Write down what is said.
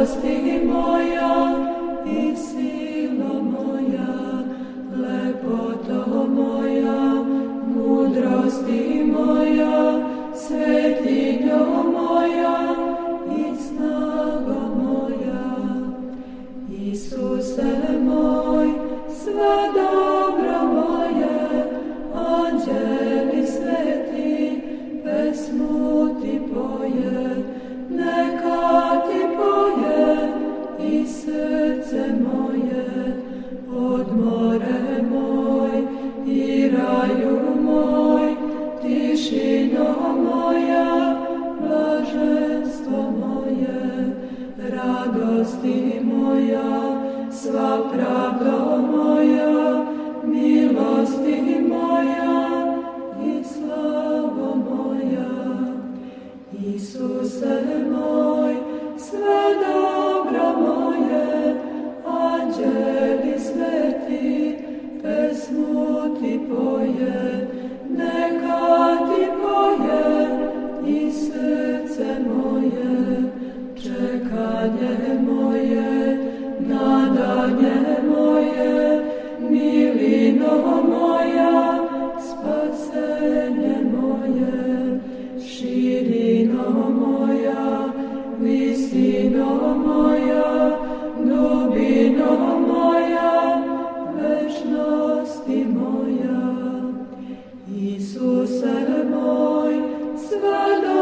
radosti moja i sila moja, lepoto moja, mudrosti moja, svetinjo moja i snaga moja. Isuse moj, sve dobro moje, anđeli sveti, pesmu ti poje, neka ti poje i srce moje, odmore moj i raju moj, tišino moja, blaženstvo moje, radosti moja, sva pravda moja, milosti moja i slava moja. Isuse moj, sve dobro moje, anđeli sveti, pesmu ti poje, neka ti poje i srce moje, čekanje moje, nadanje moje, milino moja, spasenje moje, širino moja, visino moja, dubino moja, večnosti moja. Isuse moj, sve